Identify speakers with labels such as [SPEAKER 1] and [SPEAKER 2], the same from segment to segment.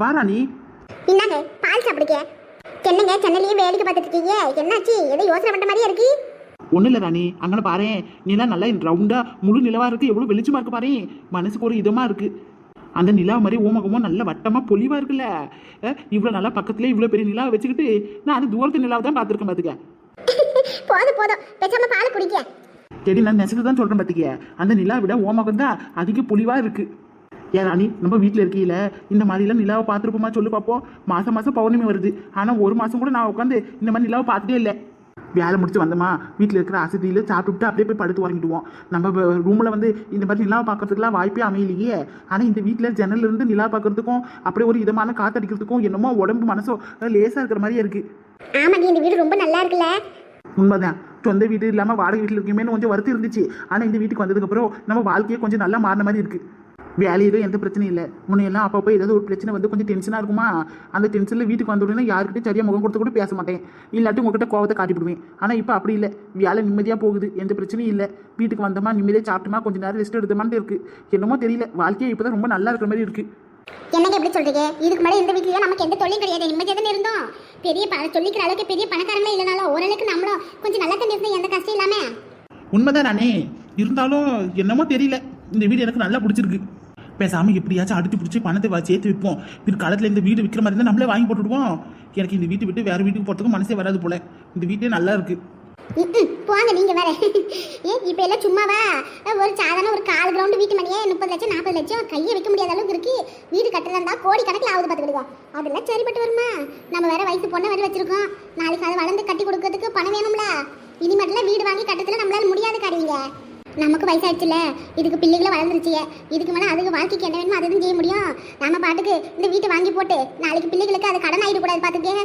[SPEAKER 1] வாராணி.
[SPEAKER 2] இன்னாங்க பால் சாப்பிடுங்க. என்னங்க சென்னையிலேயே வேலைக்கு பார்த்துட்டு இருக்கீங்க? என்னாச்சு? ஏதோ யோசனை பண்ற மாதிரியே இருக்கு.
[SPEAKER 1] ஒன்றும் இல்லை ராணி, அங்கே பாரு, நிலா நல்லா ரவுண்டாக முழு நிலவாக இருக்குது. எவ்வளோ வெளிச்சமாக இருக்கு பாரு, மனசுக்கு ஒரு இதமாக இருக்குது. அந்த நிலா மாதிரி ஓமகமும் நல்ல வட்டமாக பொலிவாக இருக்குல்ல. இவ்வளோ நல்லா பக்கத்துலேயே இவ்வளோ பெரிய நிலாவை வச்சுக்கிட்டு நான் அது தூரத்து நிலாவை தான் பார்த்துருக்கேன் பார்த்துக்க.
[SPEAKER 2] போதும் போதும், பேசாம பால் குடிக்க.
[SPEAKER 1] சரி, நான் நெசத்து தான் சொல்கிறேன் பார்த்துக்க. அந்த நிலா விட ஓமகம் தான் அதிக பொலிவாக இருக்குது. ஏன் ராணி, நம்ம வீட்டில் இருக்கையில் இந்த மாதிரிலாம் நிலாவை பார்த்துருப்போமா சொல்லு பார்ப்போம். மாதம் மாதம் பௌர்ணமி வருது, ஆனால் ஒரு மாதம் கூட நான் உட்காந்து இந்த மாதிரி நிலாவை பார்த்துட்டே இல்லை. வேலை முடிச்சு வந்தோமா, வீட்டில் இருக்கிற அசதியில் சாப்பிட்டுட்டு அப்படியே போய் படுத்து வாங்கிடுவோம். நம்ம ரூமில் வந்து இந்த மாதிரி நிலா பார்க்கறதுக்குலாம் வாய்ப்பே அமையலையே. ஆனால் இந்த வீட்டில் ஜன்னல் இருந்து நிலா பார்க்கறதுக்கும் அப்படியே ஒரு இதமான காற்றடிக்கிறதுக்கும் என்னமோ உடம்பு மனசோ லேசாக இருக்கிற மாதிரியே இருக்குது.
[SPEAKER 2] ஆமாங்க, இந்த வீடு ரொம்ப நல்லா இருக்குல்ல.
[SPEAKER 1] உண்மைதான், சொந்த வீடு இல்லாமல் வாடகை வீட்டில் இருக்குமேனு கொஞ்சம் வருத்தம் இருந்துச்சு. ஆனால் இந்த வீட்டுக்கு வந்ததுக்கப்புறம் நம்ம வாழ்க்கையே கொஞ்சம் நல்லா மாறின மாதிரி இருக்குது. வேலையிலும் எந்த பிரச்சனையும் இல்லை. முன்னையெல்லாம் அப்பப்போ ஏதாவது ஒரு பிரச்சனை வந்து கொஞ்சம் டென்ஷனாக இருக்குமா, அந்த டென்ஷனில் வீட்டுக்கு வந்த உடனே யாருக்கிட்டையும் சரியாக முகம் கொடுத்து கூட பேச மாட்டேன், இல்லாட்டி உங்ககிட்ட கோவத்தை காட்டிவிடுவேன். ஆனால் இப்போ அப்படி இல்லை, வேலை நிம்மதியாக போகுது, எந்த பிரச்சனையும் இல்லை. வீட்டுக்கு வந்தோமா, நிம்மதியாக சாப்பிட்டோமா, கொஞ்சம் நேரம் ரெஸ்ட் எடுத்தோமான்னு இருக்குது. என்னமோ தெரியல, வாழ்க்கையே இப்போ தான் ரொம்ப நல்லா இருக்கிற மாதிரி இருக்குது.
[SPEAKER 2] என்னங்க எப்படி சொல்றீங்க? இதுக்கு முன்னாடி இந்த வீட்லயே நமக்கு எந்த தொழிலும் கிடையாது, நிம்மதியாக தான் இருந்தோம். பெரிய சொல்லிக்கிற அளவுக்கு பெரிய பணக்காரங்களே இல்லைனாலும் ஓரளவுக்கு நம்மளும் கொஞ்சம் நல்லா தான் இருந்தோம், எந்த கஷ்டம் இல்லாம.
[SPEAKER 1] உண்மைதான் நானே, இருந்தாலும் என்னமோ தெரியல, இந்த வீடு எனக்கு நல்லா பிடிச்சிருக்கு. பேசாமல் எப்படியாச்சும் அடிச்சு பிடிச்சி பணத்தை சேர்த்து வைப்போம். பிற்காலத்தில் இந்த வீடு விற்கிற மாதிரி இருந்தால் நம்மளே வாங்கி போட்டுவிடுவோம். எனக்கு இந்த வீட்டை விட்டு வேறு வீட்டுக்கு போகிறதுக்கும் மனசே வராது போல. இந்த வீட்டே நல்லா இருக்கு.
[SPEAKER 2] போங்க நீங்க வேற. இப்போ எல்லாம் சும்மாவா? ஒரு சாதாரண ஒரு 1/4 கிரவுண்ட் வீட்டு மணியே 30 லட்சம் 40 லட்சம் கையை வைக்க முடியாத அளவுக்கு இருக்கு. வீடு கட்டுறதா கோடி கணக்கில் ஆகுது பார்த்துக்கிடுவோம். அதெல்லாம் சரிப்பட்டு வருமா? நம்ம வேற வயசு பொண்ணை வேற வச்சிருக்கோம். நாளைக்கு அதை வளர்ந்து கட்டி கொடுக்கறதுக்கு பணம் வேணும்ல. இனிமேட்டுல வீடு வாங்கி கட்டத்துல நம்மளால முடியாது காரியங்க. நமக்கு வயசாயிடுச்சுல, இதுக்கு பிள்ளைகளை வளர்ந்துருச்சு. இதுக்கு மேலே அதுக்கு வாழ்க்கைக்கு என்ன வேணுமோ அதுவும் செய்ய முடியும். நம்ம பாட்டுக்கு இந்த வீட்டை வாங்கி போட்டு நாளைக்கு பிள்ளைகளுக்கு அது கடன் ஆகிடக்கூடாது பார்த்துக்கே.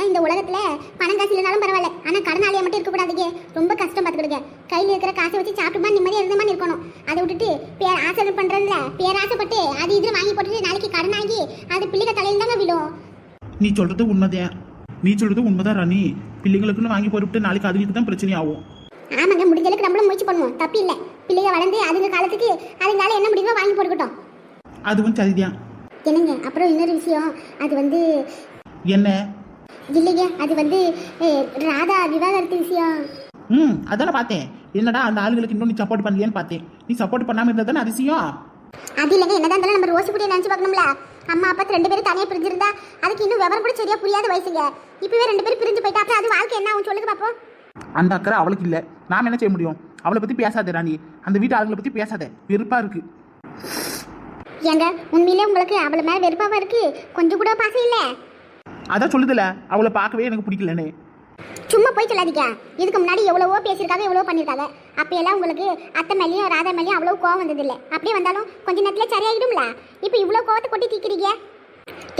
[SPEAKER 2] இந்த உலகத்தில் பணம் காசு இல்லைனாலும் பரவாயில்ல, ஆனால் கடனாளியாக மட்டும் இருக்கக்கூடாதுக்கே. ரொம்ப கஷ்டம் பார்த்துக்கிடுங்க. கையில் இருக்கிற காசை வச்சு சாப்பிட்டுமா நிம்மதியாக இருந்த மாதிரி இருக்கணும். அதை விட்டுட்டு ஆசை பண்ணுறதுல பேராசைப்பட்டு அது இதில் வாங்கி போட்டுட்டு நாளைக்கு கடன் ஆகி அது பிள்ளைங்க தலையில் தாங்க விடும்.
[SPEAKER 1] நீ சொல்கிறது உண்மைதான், நீ சொல்கிறது உண்மைதான் ராணி. பிள்ளைங்களுக்குன்னு வாங்கி போட்டுவிட்டு நாளைக்கு அதுக்கு தான் பிரச்சனை ஆகும்.
[SPEAKER 2] ஆமாங்க, முடிஞ்ச அளவுக்கு நம்மளும் முயற்சி பண்ணுவோம், தப்பு இல்லை. பிள்ளைங்க வளர்ந்து அதுங்க காலத்துக்கு அதுங்களால என்ன முடியுமோ வாங்கி போட்டுக்கிட்டோம்.
[SPEAKER 1] அதுவும் சரிதான்.
[SPEAKER 2] என்னங்க, அப்புறம் இன்னொரு விஷயம், அது வந்து
[SPEAKER 1] என்ன
[SPEAKER 2] இல்லைங்க, அது வந்து ராதா விவாகரத்து விஷயம்.
[SPEAKER 1] அதான பார்த்தேன். என்னடா அந்த ஆளுங்களுக்கு இன்னும் நீ சப்போர்ட் பண்ணலையான்னு பார்த்தேன். நீ சப்போர்ட் பண்ணாமல் இருந்தால் தானே அதிசயம்.
[SPEAKER 2] அது இல்லைங்க, என்னதான் இருந்தாலும் நம்ம ரோசி குட்டியை நினச்சி பார்க்கணும்ல. அம்மா அப்பா 2 பேரும் தனியாக பிரிஞ்சிருந்தா அதுக்கு இன்னும் விவரம் கூட சரியா புரியாத வயசுங்க. இப்பவே 2 பேரும் பிரிஞ்சு போயிட்டா அப்புறம் அது வாழ்க்கை என்ன ஆகும் சொல்லுங்க பார்ப்போம்.
[SPEAKER 1] அந்த அக்கறை அவளுக்கு இல்லை, நாம் என்ன செய்ய முடியும்? அவளை பற்றி பேசாதே ராணி, அந்த வீட்டு ஆளுங்களை பற்றி பேசாதே, வெறுப்பாக இருக்கு.
[SPEAKER 2] ஏங்க, உண்மையிலே உங்களுக்கு அவளை மேலே வெறுப்பாக இருக்கு, கொஞ்சம் கூட பாசம் இல்லை?
[SPEAKER 1] அதான் சொல்லுதில்ல, அவளை பார்க்கவே எனக்கு பிடிக்கலன்னு.
[SPEAKER 2] சும்மா போய் சொல்லாதீங்க. இதுக்கு முன்னாடி எவ்வளவோ பேசியிருக்காங்க, எவ்வளவோ பண்ணியிருக்காங்க. அப்போயெல்லாம் உங்களுக்கு அத்தை மேலேயும் ராதா மேலேயும் அவ்வளோ கோவம் வந்ததில்லை. அப்படியே வந்தாலும் கொஞ்ச நேரத்தில் சரியாயிடும்ல. இப்போ இவ்வளோ கோவத்தை கொட்டி தீக்கிறீங்க.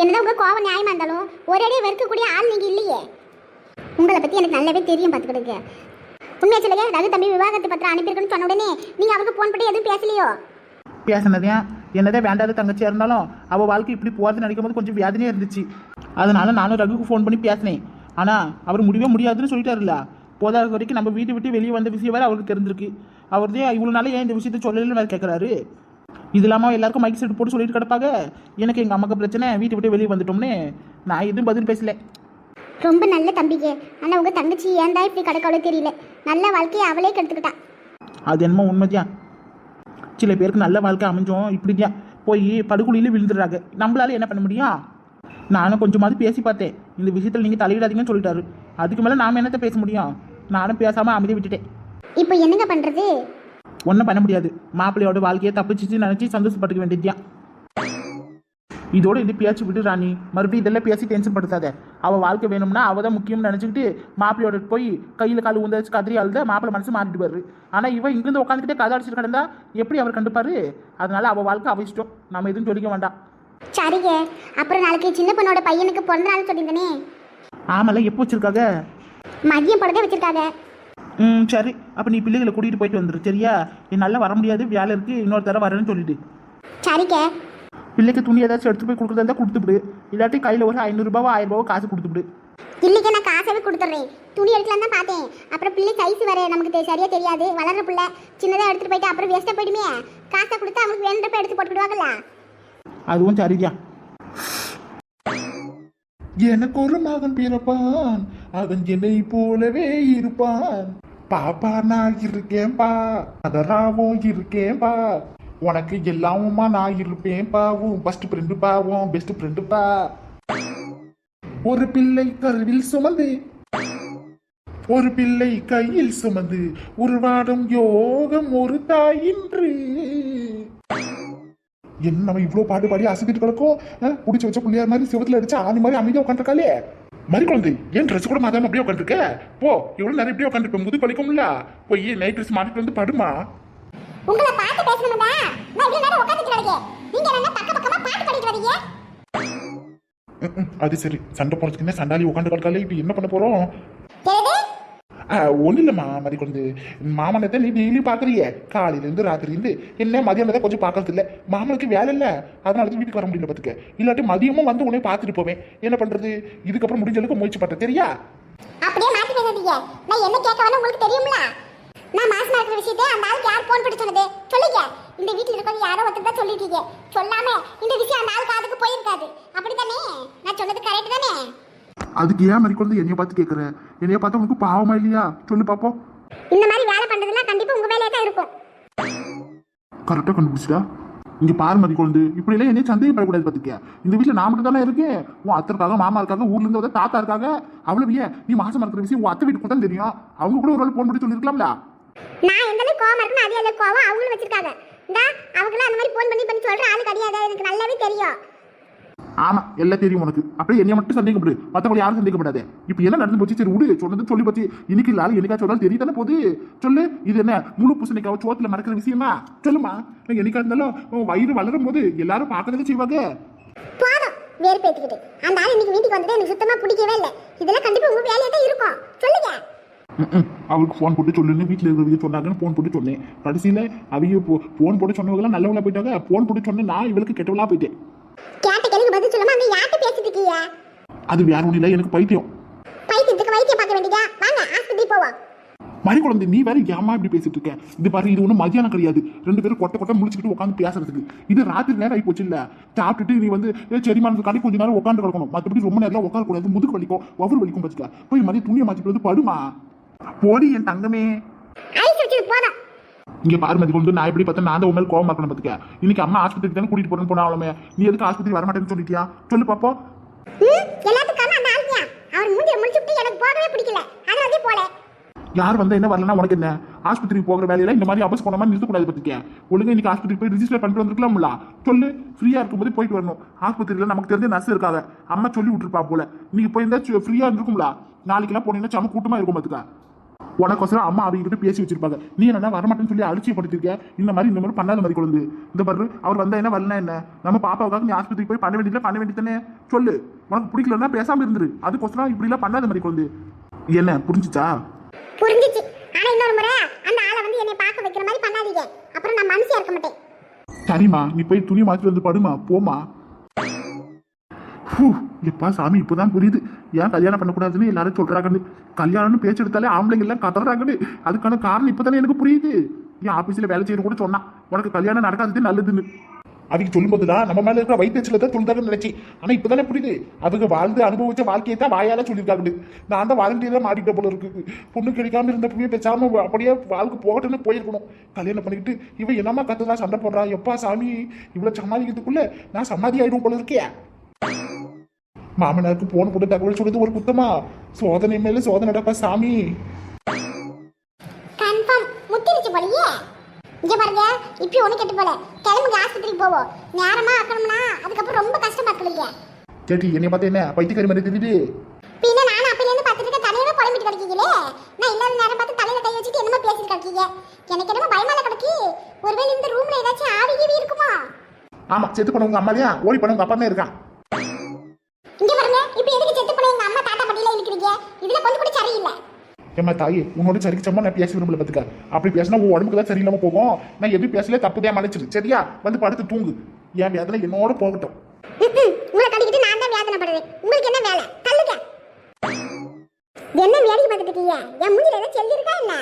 [SPEAKER 2] என்னதான் உங்கள் கோவம் நியாயமாக இருந்தாலும் ஒரேடியே வெறுக்கக்கூடிய ஆள் நீங்கள் இல்லையே. உங்களை பற்றி எனக்கு நல்லாவே தெரியும் பார்த்துக்கிடுங்க. உண்மையை சொல்லுங்க, ரகு தம்பி விவாகரத்து பத்திரம் அனுப்பியிருக்குன்னு சொன்ன உடனே நீங்கள் அவருக்கு ஃபோன் பண்ணி எதுவும் பேசலையோ?
[SPEAKER 1] பேசினதே என்னதான் வேண்டாத தங்கச்சியாக இருந்தாலும் அவள் வாழ்க்கை இப்படி போகிறது நினைக்கும் போது கொஞ்சம் வேதனையாக இருந்துச்சு. அதனால நானும் ரகுக்கு ஃபோன் பண்ணி பேசினேன். ஆனால் அவர் முடியவே முடியாதுன்னு சொல்லிட்டாருல்ல. போதாத வரைக்கும் நம்ம வீட்டை விட்டு வெளியே வந்த விஷயம் வேறு அவருக்கு தெரிஞ்சிருக்கு. அவர்தே இவ்வளோ நாள் ஏன் இந்த விஷயத்த சொல்லலன்னு வேறு கேட்குறாரு. இது இல்லாமல் எல்லாருக்கும் மைக் செட் போட்டு சொல்லிட்டு கிடப்பாங்க. எனக்கு எங்கள் அம்மாக்கு பிரச்சனை, வீட்டை விட்டு வெளியே வந்துட்டோம்னு நான் எதுவும் பதில் பேசலை.
[SPEAKER 2] ரொம்ப நல்ல தம்பிக்கு. ஆனால் உங்கள் தங்கச்சி ஏன் தான் இப்படி கிடக்கவளோ தெரியல. நல்ல வாழ்க்கையை அவளே கெடுத்துக்கிட்டா.
[SPEAKER 1] அது என்னமோ உண்மைதான். சில பேருக்கு நல்ல வாழ்க்கை அமைஞ்சோம் இப்படிதான் போய் படுகொலியில் விழுந்துடுறாங்க. நம்மளால என்ன பண்ண முடியும்? நானும் கொஞ்சமாவது பேசி பார்த்தேன். இந்த விஷயத்தில் நீங்கள் தலையிடாதீங்கன்னு சொல்லிட்டாரு. அதுக்கு மேலே நாம் என்னத்தை பேச முடியும்? நானும் பேசாமல் அமைதியை விட்டுட்டேன்.
[SPEAKER 2] இப்போ என்னங்க பண்ணுறது?
[SPEAKER 1] ஒன்றும் பண்ண முடியாது. மாப்பிள்ளையோட வாழ்க்கையை தப்பிச்சிச்சு நினச்சி சந்தோஷப்பட்டுக்க வேண்டியதுதான். இதோட இது பேச்சு விட்டு ராணி, மறுபடியும் இதெல்லாம் பேசி டென்ஷன் படுத்தாத. அவள் வாழ்க்கை வேணும்னா அவள் தான் முக்கியம்னு நினச்சிக்கிட்டு மாப்பிள்ளையோட போய் கையில் கால் ஊந்த வச்சு கதறி அழுத மாப்பிள்ளை மனசு மாறிட்டு வருது. ஆனால் இவன் இங்கிருந்து உட்காந்துக்கிட்டே கதை அடிச்சுட்டு கிடந்தா எப்படி அவர் கண்டுப்பாரு? அதனால அவள் வாழ்க்கை அவ இஷ்டம், நம்ம எதுவும் சொல்லிக்க வேண்டாம்.
[SPEAKER 2] சரிங்க, அப்புறம் நாளைக்கு சின்ன பொண்ணோட பையனுக்கு பிறந்த நாள் சொல்லியிருந்தனே.
[SPEAKER 1] ஆமாம்ல, எப்போ வச்சிருக்காங்க?
[SPEAKER 2] மதியம் பொழுதே வச்சிருக்காங்க.
[SPEAKER 1] சரி, அப்போ நீ பிள்ளைகளை கூட்டிகிட்டு போயிட்டு வந்துரு சரியா? என்னால் வர முடியாது, வேலை இருக்குது, இன்னொரு தடவை வரேன்னு சொல்லிட்டு.
[SPEAKER 2] சரிங்க.
[SPEAKER 1] பிள்ளைக்கு துணி ஏதாச்சும் எடுத்து போய் கொடுக்குறதா இருந்தால் கொடுத்துவிடு, இல்லாட்டி கையில் ஒரு 500 ரூபாவோ 1000 ரூபாவோ காசு கொடுத்துவிடு.
[SPEAKER 2] இல்லைங்க, நான் காசாவே கொடுத்துட்றேன். துணி எடுக்கலாம் தான் பார்த்தேன். அப்புறம் பிள்ளை சைஸ் வர நமக்கு சரியா தெரியாது. வளர்ற பிள்ளை சின்னதாக எடுத்துகிட்டு போயிட்டு அப்புறம் வேஸ்ட்டாக போயிடுமே. காசை கொடுத்து அவங்களுக்கு வேணுன்றப்ப எடுத்து போட்டுக்கிடுவாங்கல்ல.
[SPEAKER 1] அதுவும் சரிதான்.
[SPEAKER 3] எனக்கு ஒரு மகன் பிறப்பான், அவன் என்னை போலவே இருப்பான். பாப்பா நான் இருக்கேன்பா, அதராவும் இருக்கேன்பா, உனக்கு எல்லாமுமா நான் இருப்பேன்பா, உன் ஃபர்ஸ்ட் ஃப்ரெண்டுப்பா, உன் பெஸ்ட் ஃப்ரெண்டுப்பா. ஒரு பிள்ளை கருவில் சுமந்து, ஒரு பிள்ளை கையில் சுமந்து உருவாடும் யோகம் ஒரு தாயின்று. என்ன நம்ம இவ்வளவு பாட்டு பாடி அசைக்கிட்டு கிடக்கும், பிடிச்சி வச்ச பிள்ளையார் மாதிரி சிவத்துல அடிச்சு ஆணி மாதிரி அமைதியா உட்காந்துருக்காளே. மறி குழந்தை, ஏன் ட்ரெஸ் கூட மாதாம அப்படியே உட்காந்துருக்க? போ, இவ்வளவு நிறைய இப்படியே உட்காந்துருப்பேன், முது பழிக்கும்ல. போய் நைட் ட்ரெஸ் மாட்டிட்டு வந்து படுமா.
[SPEAKER 2] உங்களை பார்த்து பேசணும்டா. நான் இவ்வளவு நேரம் உட்கார்ந்துட்டு இருக்கேன். நீங்க என்ன பக்க பக்கமா பாட்டு பாடிட்டு வரீங்க?
[SPEAKER 3] அது சரி, சண்டை போனதுக்கு என்ன சண்டாலி உட்காந்து கிடக்காலே. இப்ப என்ன பண்ண போறோம்?
[SPEAKER 2] எது?
[SPEAKER 3] ஒன்றும் இல்லைம்மா மதி குழந்தை, மாமனத்தை நீ டெய்லி பார்க்குறியே, காலையிலேருந்து ராத்திரிலேருந்து. என்ன மதியானத்தை கொஞ்சம் பார்க்கறது இல்லை, மாமனுக்கு வேலை இல்லை, அதனால தான் வீட்டுக்கு வர முடியல பார்த்துக்க. இல்லாட்டி மதியமும் வந்து உடனே பார்த்துட்டு போவேன். என்ன பண்ணுறது, இதுக்கப்புறம் முடிஞ்ச அளவுக்கு முயற்சி பண்ணுறேன், சரியா?
[SPEAKER 2] அப்படியே மாத்தி பேசாதீங்க. நான் என்ன கேட்க வேணும் உங்களுக்கு தெரியும்ல. நான் மாசமா இருக்கிற விஷயத்தை அந்த ஆளுக்கு யார் போன் பண்ணி சொன்னது சொல்லுங்க. இந்த வீட்டில் இருக்கவங்க யாரோ ஒருத்தர் தான் சொல்லிட்டீங்க. சொல்லாம இந்த விஷயம் அந்த ஆளுக்கு அதுக்கு போயிருக்காது, அப்படித்தானே? நான் சொன்னது கரெக்ட் தானே?
[SPEAKER 3] அதுக்கு ஏன் மதி குழந்தை என்னைய பார்த்து கேட்குற? என்னைய பார்த்தா உனக்கு பாவமா இல்லையா? சொல்லு பார்ப்போம்.
[SPEAKER 2] இந்த மாதிரி வேலை பண்றதுலாம் கண்டிப்பா உங்க வேலையா தான் இருக்கும்.
[SPEAKER 3] கரெக்டாக கண்டுபிடிச்சிட்டா. இங்கே பாரு மதி குழந்தை, இப்படி எல்லாம் என்னைய சந்தேகப்படக்கூடாது பார்த்துக்க. இந்த வீட்டில் நான் மட்டும் தானே இருக்கேன். உன் அத்தை இருக்காங்க, மாமா இருக்காங்க, ஊர்ல இருந்து வந்து தாத்தா இருக்காங்க. அவ்வளவு ஏன் நீ மாசமா இருக்கிற விஷயம் உன் அத்தை வீட்டுக்கு தான் தெரியும். அவங்க கூட ஒரு ஆள் போன் பண்ணி சொல்லிருக்கலாம்ல.
[SPEAKER 2] நான் எந்த அளவுக்கு கோவமா இருக்குன்னு அதே அளவுக்கு கோவம் அவங்களும் வச்சிருக்காங்க. இந்தா அவங்களும் அந்த மாதிரி போன் பண்ணி சொல்ற ஆளு கிடையாது, எனக்கு நல்லாவே தெரியும்.
[SPEAKER 3] ஆமா, எல்லாம் தெரியும் உனக்கு. அப்படியே என்னைய மட்டும் சந்தேகப்படு, மற்றவங்க யாரும் சந்தேகப்படாது. இப்போ என்ன நடந்து போச்சு? சரி விடு, சொன்னது சொல்லி போச்சு. இன்னைக்கு இல்லாலும் என்னைக்கா சொன்னாலும் தெரியதானே போகுது. சொல்லு, இது என்ன முழு பூசணிக்காவ சோத்துல மறக்கிற விஷயமா? சொல்லுமா. என்னைக்கா இருந்தாலும் வயிறு வளரும் போது எல்லாரும் பார்க்கறதே செய்வாங்க.
[SPEAKER 2] போதும் வேறு பேத்திக்கிட்டு. அந்த ஆள் இன்னைக்கு வீட்டுக்கு வந்தது எனக்கு சுத்தமா பிடிக்கவே இல்லை. இதெல்லாம் கண்டிப்பா உங்க வேலையா தான் இருக்கும். சொல்லுங்க.
[SPEAKER 3] அவளுக்கு ஃபோன் போட்டு சொல்லுன்னு வீட்டில் இருக்கிறவங்க சொன்னாங்கன்னு ஃபோன் போட்டு சொன்னேன். கடைசியில் அவங்க ஃபோன் போட்டு சொன்னவங்களாம் நல்லவங்களா போயிட்டாங்க. ஃபோன் போட்டு சொன்னேன், நான் இவளுக்கு கெட்டவளா போயிட்டேன்.
[SPEAKER 2] கேட்ட கேளுங்க பதில் சொல்லாம அங்க யார்கிட்ட பேசிட்டு இருக்கீங்க?
[SPEAKER 3] அது வேற ஒன்றும் இல்லை, எனக்கு பைத்தியம்.
[SPEAKER 2] பைத்தியத்துக்கு வைத்தியம் பார்க்க வேண்டியதா? வாங்க ஆஸ்பத்திரி போவோம்.
[SPEAKER 3] மறி குழந்தை, நீ வேற ஏமா இப்படி பேசிட்டு இருக்க? இது பாரு, இது ஒன்றும் மதியானம் கிடையாது. ரெண்டு பேரும் கொட்டை கொட்டை முடிச்சுக்கிட்டு உட்காந்து பேசுறதுக்கு. இது ராத்திரி நேரம் ஆகி போச்சு இல்ல. சாப்பிட்டுட்டு நீ வந்து செரிமானத்துக்காண்டி கொஞ்ச நேரம் உட்காந்து கிடக்கணும். மற்றபடி ரொம்ப நேரம் உட்கார கூடாது. முதுகு வலிக்கும், ஒவ்வொரு வலிக்கும் பச்சுக்கா. போய் மதிய துணியை மாற்றிட்டு வந்து படுமா. போடி என் தங்கமே.
[SPEAKER 2] ஐஸ் வச்சது போதும்.
[SPEAKER 3] இங்க பாரு மதி குழந்தை, நான் எப்படி பார்த்தா நான் தான் உண்மையில கோவம் பார்க்கணும் பார்த்துக்க. இன்னைக்கு அம்மா ஆஸ்பத்திரிக்கு தானே கூட்டிட்டு போறேன்னு போனாலுமே நீ எதுக்கு ஆஸ்பத்திரி வரமாட்டேன்னு சொல்லிட்டியா? சொல்லு பாப்போம்.
[SPEAKER 2] எல்லாத்துக்கும் அந்த ஆளுங்க அவர் மூஞ்சில முடிச்சுட்டு எனக்கு போகவே பிடிக்கல, அதனால போல.
[SPEAKER 3] யார் வந்தா என்ன வரலன்னா உனக்கு என்ன? ஆஸ்பத்திரிக்கு போகிற வேலையில இந்த மாதிரி அபஸ் போன நிறுத்தக்கூடாது பார்த்துக்க. ஒழுங்கா இன்னைக்கு ஆஸ்பத்திரிக்கு போய் ரிஜிஸ்டர் பண்ணிட்டு வந்துருக்கலாம்ல. சொல்லு, ஃப்ரீயா இருக்கும்போது போயிட்டு வரணும். ஆஸ்பத்திரியில நமக்கு தெரிஞ்ச நர்ஸ் இருக்காங்க, அம்மா சொல்லி விட்டுருப்பா போல. நீங்க போயிருந்தா ஃப்ரீயா இருந்திருக்கும்ல. நாளைக்கெல்லாம் போனீங்கன்னா சம கூட்டமா இருக்கும் பார்த்துக்க. உனக்கொசரம் அம்மா அவங்க பேசி வச்சிருப்பாங்க. நீ என்ன வரமாட்டேன்னு சொல்லி அலட்சியப்படுத்திருக்க. இந்த மாதிரி பண்ணாத மாதிரி குழந்தை. இந்த பாரு, அவர் வந்தா என்ன வரலாம் என்ன? நம்ம பாப்பாவுக்காக நீ ஆஸ்பத்திரிக்கு போய் பண்ண வேண்டியதானே. சொல்லு, உனக்கு பிடிக்கலன்னா பேசாம இருந்துரு. அதுக்கொசரம் இப்படி எல்லாம் பண்ணாத மாதிரி குழந்தை. என்ன புரிஞ்சுச்சா?
[SPEAKER 2] புரிஞ்சிச்சு. ஆனா இன்னொரு முறை அந்த ஆளை வந்து என்னை பார்க்க வைக்கிற மாதிரி பண்ணாதீங்க, அப்புறம் நான் மனசே இருக்க மாட்டேன்.
[SPEAKER 3] சரிம்மா, நீ போய் துணி மாத்திட்டு வந்து படுமா, போமா. எப்பா சாமி, இப்போதான் புரியுது ஏன் கல்யாணம் பண்ணக்கூடாதுன்னு எல்லாரும் சொல்றாங்கன்னு. கல்யாணம்னு பேச்சு எடுத்தாலே ஆம்பளைங்க எல்லாம் கதறாங்கன்னு. அதுக்கான காரணம் இப்பதானே எனக்கு புரியுது. என் ஆபீஸ்ல வேலை செய்யற கூட சொன்னா உனக்கு கல்யாணம் நடக்காதது நல்லதுன்னு. அதுக்கு சொல்லும் போதுதான் நம்ம மேல இருக்கிற வைத்தியத்துல தான் சொல்லிட்டாங்கன்னு நினைச்சு. ஆனா இப்பதானே புரியுது, அவங்க வாழ்ந்து அனுபவிச்ச வாழ்க்கையை தான் வாயால சொல்லியிருக்காங்க. நான் தான் வாலண்டியரா மாறிட்ட போல இருக்கு. பொண்ணு கிடைக்காம இருந்தப்பவே பேசாம அப்படியே வாழ்க்கை போகட்டுன்னு போயிருக்கணும். கல்யாணம் பண்ணிக்கிட்டு இவன் என்னமா கத்துதான் சண்டை போடுறா. எப்பா சாமி, இவ்வளவு சமாளிக்கிறதுக்குள்ள நான் சமாதி ஆயிடும் போல இருக்கே. மாமனாருக்கு போன் போட்டு தகவல் சொல்றது ஒரு குத்தமா? சோதனை மேல சோதனைடாப்பா சாமி.
[SPEAKER 2] கன்ஃபார்ம் முத்திருச்சு போலயே. இங்க பாருங்க, இப்ப ஒண்ணு கெட்டு போல. கிளம்புங்க, ஆஸ்பத்திரிக்கு போவோம். நேரமா ஆக்கணும்னா அதுக்கப்புறம் ரொம்ப கஷ்டமாக்கலீங்க.
[SPEAKER 3] கேட்டி, என்னை பார்த்தா என்ன பைத்தியக்காரி மாதிரி தெரியுது?
[SPEAKER 2] பின்ன நானும் அப்பல இருந்து பார்த்துட்டு இருக்க, தலையில புலம்பிட்டு கிடக்கீங்களே. நான் இல்லாத நேரம் பார்த்து தலையில கை வச்சுட்டு என்னமோ பேசிட்டு கிடக்கீங்க. எனக்கு என்னமோ பயமால கிடக்கு. ஒருவேளை இந்த ரூம்ல ஏதாச்சும் ஆவி கீவி இருக்குமா?
[SPEAKER 3] ஆமா, செத்து போனவங்க அம்மாலையா, ஓடி போனவங்க அப்பா இருக்கான்.
[SPEAKER 2] இங்க பாருங்க, இப்ப எதுக்கு செத்து போனவங்க அம்மா தாத்தா படியில இருக்கிறீங்க? இதுல கொஞ்சம் கூட சரியில்லை.
[SPEAKER 3] ஏமா தாயி, உன்னோட சரிக்கு சம்மா நான் பேச விரும்பல பார்த்துக்க. அப்படி பேசினா உன் உடம்புக்கு தான் சரியில்லாம போகும். நான் எதுவும் பேசல, தப்புதான் மன்னிச்சிரு, சரியா? வந்து படுத்து தூங்கு. என் வேதனை என்னோட போகட்டும்.
[SPEAKER 2] உங்களை கட்டிக்கிட்டு நான் தான் வேதனை படுறேன். உங்களுக்கு என்ன வேலை? தள்ளுங்க. என்ன வேலைக்கு பார்த்துட்டு இருக்கீங்க? என் மூஞ்சில ஏதோ செல்லி இருக்கா என்ன?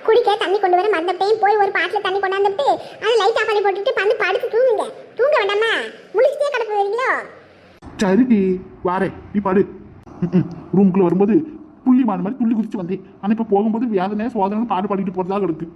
[SPEAKER 2] குடிக்க தண்ணி கொண்டு வர மறந்துட்டேன். போய் ஒரு பாட்டில் தண்ணி கொண்டாந்துட்டு அதை லைட் ஆஃப் பண்ணி போட்டுட்டு வந்து படுத்து தூங்குங்க. தூங்க வேண்டாமா? முழிச்சிட்டே கிடக்கு வரீங்களோ?
[SPEAKER 3] சரிடி வாரேன் நீ பாடு ரூமுக்குள்ள வரும்போது புள்ளி மாடு மாதிரி துள்ளி குதிச்சு வந்தேன் ஆனா இப்ப போகும்போது வேதனை சோதனை பாடு பாடிட்டு போறதா கிடக்கு